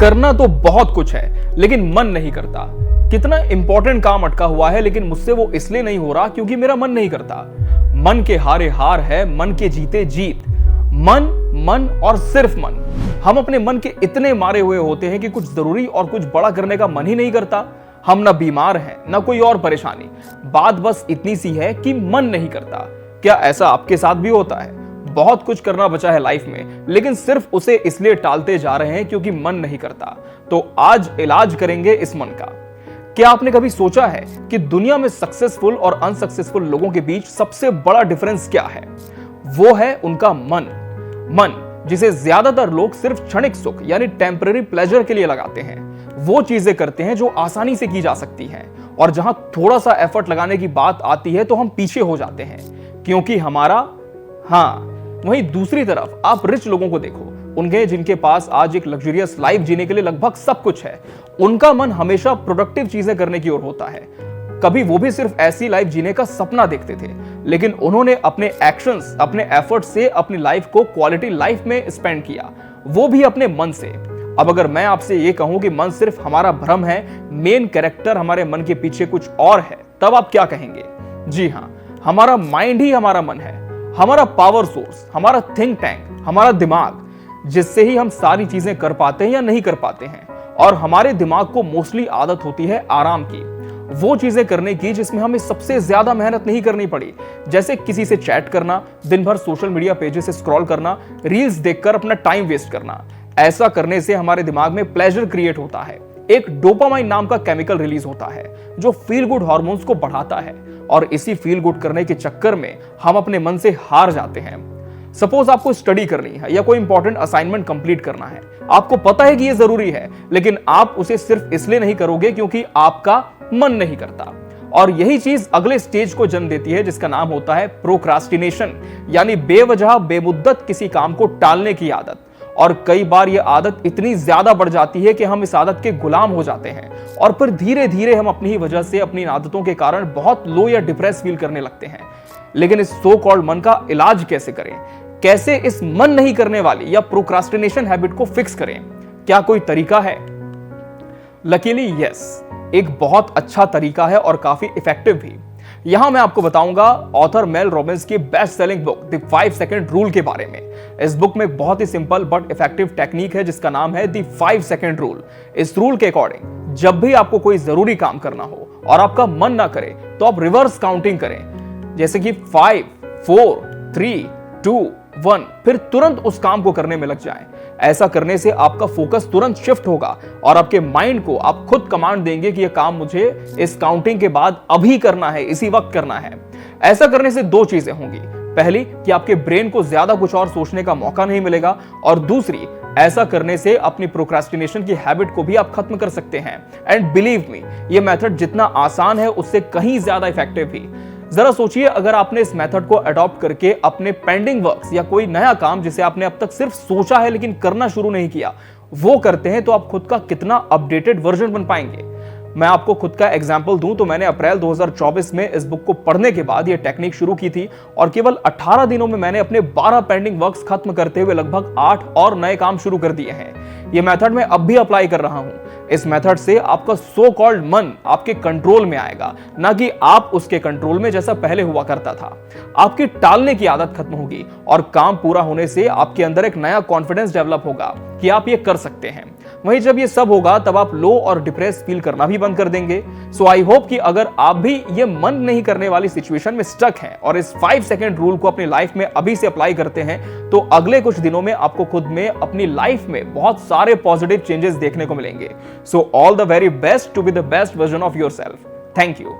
करना तो बहुत कुछ है लेकिन मन नहीं करता। कितना इंपॉर्टेंट काम अटका हुआ है लेकिन मुझसे वो इसलिए नहीं हो रहा क्योंकि मेरा मन नहीं करता। मन के हारे हार है, मन के जीते जीत। मन मन और सिर्फ मन। हम अपने मन के इतने मारे हुए होते हैं कि कुछ जरूरी और कुछ बड़ा करने का मन ही नहीं करता। हम ना बीमार हैं ना कोई और परेशानी, बात बस इतनी सी है कि मन नहीं करता। क्या ऐसा आपके साथ भी होता है? बहुत कुछ करना बचा है लाइफ में लेकिन सिर्फ उसे इसलिए टालते जा रहे हैं क्योंकि मन नहीं करता। तो आज इलाज करेंगे इस मन का। क्या आपने कभी सोचा है कि दुनिया में सक्सेसफुल और अनसक्सेसफुल लोगों के बीच सबसे बड़ा डिफरेंस क्या है? वो है उनका मन। मन जिसे ज्यादातर लोग सिर्फ क्षणिक सुख यानी टेम्पररी प्लेजर के लिए लगाते हैं। वो चीजें करते हैं जो आसानी से की जा सकती हैं और जहां थोड़ा सा एफर्ट लगाने की बात आती है तो हम पीछे हो जाते हैं क्योंकि हमारा वहीं दूसरी तरफ आप रिच लोगों को देखो, उनके जिनके पास आज एक लग्जरियस लाइफ जीने के लिए लगभग सब कुछ है, उनका मन हमेशा प्रोडक्टिव चीजें करने की ओर होता है। कभी वो भी सिर्फ ऐसी लाइफ जीने का सपना देखते थे लेकिन उन्होंने अपने एक्शंस, अपने एफर्ट से अपनी लाइफ को क्वालिटी लाइफ में स्पेंड किया, वो भी अपने मन से। अब अगर मैं आपसे ये कहूं कि मन सिर्फ हमारा भ्रम है, मेन कैरेक्टर हमारे मन के पीछे कुछ और है, तब आप क्या कहेंगे? जी हां, हमारा माइंड ही हमारा मन है, हमारा पावर सोर्स, हमारा थिंक टैंक, हमारा दिमाग, जिससे ही हम सारी चीजें कर पाते हैं या नहीं कर पाते हैं। और हमारे दिमाग को मोस्टली आदत होती है आराम की, वो चीजें करने की जिसमें हमें सबसे ज्यादा मेहनत नहीं करनी पड़ी, जैसे किसी से चैट करना, दिन भर सोशल मीडिया पेजेस से स्क्रॉल करना, रील्स देखकर अपना टाइम वेस्ट करना। ऐसा करने से हमारे दिमाग में प्लेजर क्रिएट होता है, एक डोपामाइन नाम का केमिकल रिलीज होता है जो फील गुड हार्मोन्स को बढ़ाता है और इसी फील गुड करने के चक्कर में हम अपने मन से हार जाते हैं। सपोज आपको स्टडी करनी है या कोई इंपॉर्टेंट असाइनमेंट कंप्लीट करना है, आपको पता है कि ये जरूरी है लेकिन आप उसे सिर्फ इसलिए नहीं करोगे क्योंकि आपका मन नहीं करता। और यही चीज अगले स्टेज को जन्म देती है जिसका नाम होता है प्रोक्रास्टिनेशन, यानी बेवजह बेमुद्दत किसी काम को टालने की आदत। और कई बार यह आदत इतनी ज्यादा बढ़ जाती है कि हम इस आदत के गुलाम हो जाते हैं और फिर धीरे धीरे हम अपनी ही वजह से, अपनी आदतों के कारण बहुत लो या डिप्रेस फील करने लगते हैं। लेकिन इस सो कॉल्ड मन का इलाज कैसे करें? कैसे इस मन नहीं करने वाली या प्रोक्रास्टिनेशन हैबिट को फिक्स करें? क्या कोई तरीका है? लकीली यस, एक बहुत अच्छा तरीका है और काफी इफेक्टिव भी। यहां मैं आपको बताऊंगा ऑथर मेल रॉबिन्स की best selling book the 5 second rule के बारे में। इस बुक में एक बहुत ही सिंपल बट इफेक्टिव टेक्निक है जिसका नाम है द 5 सेकंड रूल। इस रूल के अकॉर्डिंग जब भी आपको कोई जरूरी काम करना हो और आपका मन ना करे तो आप रिवर्स काउंटिंग करें, जैसे कि 5 4 3 2 1, फिर तुरंत उस काम को करने में लग जाएं। ऐसा करने से आपका फोकस तुरंत शिफ्ट होगा और आपके माइंड को आप खुद कमांड देंगे कि यह काम मुझे इस काउंटिंग के बाद अभी करना है, इसी वक्त करना है। ऐसा करने से दो चीजें होंगी, पहली कि आपके ब्रेन को ज्यादा कुछ और सोचने का मौका नहीं मिलेगा और दूसरी, ऐसा करने से अपनी प्रोक्रास्टिनेशन की हैबिट को भी आप खत्म कर सकते हैं। एंड बिलीव मी, ये मेथड जितना आसान है उससे कहीं ज्यादा इफेक्टिव भी। जरा सोचिए, अगर आपने इस मेथड को अडॉप्ट करके अपने पेंडिंग वर्क्स या कोई नया काम जिसे आपने अब तक सिर्फ सोचा है लेकिन करना शुरू नहीं किया, वो करते हैं तो आप खुद का कितना अपडेटेड वर्जन बन पाएंगे। मैं आपको खुद का एग्जांपल दूं तो मैंने अप्रैल 2024 में इस बुक को पढ़ने के बाद ये टेक्निक शुरू की थी और केवल 18 दिनों में मैंने अपने 12 पेंडिंग वर्क्स खत्म करते हुए लगभग 8 और नए काम शुरू कर दिए हैं। ये मेथड मैं अब भी अप्लाई कर रहा हूं। इस मेथड से आपका सो कॉल्ड मन आपके कंट्रोल में आएगा, ना कि आप उसके कंट्रोल में जैसा पहले हुआ करता था। आपकी टालने की आदत खत्म होगी और काम पूरा होने से आपके अंदर एक नया कॉन्फिडेंस डेवलप होगा कि आप ये कर सकते हैं। वहीं जब ये सब होगा तब आप लो और डिप्रेस फील करना भी बंद कर देंगे। सो आई होप कि अगर आप भी ये मन नहीं करने वाली सिचुएशन में स्टक हैं और इस 5 सेकंड रूल को अपनी लाइफ में अभी से अप्लाई करते हैं तो अगले कुछ दिनों में आपको खुद में, अपनी लाइफ में बहुत सारे पॉजिटिव चेंजेस देखने को मिलेंगे। So all the very best to be the best version of yourself. Thank you.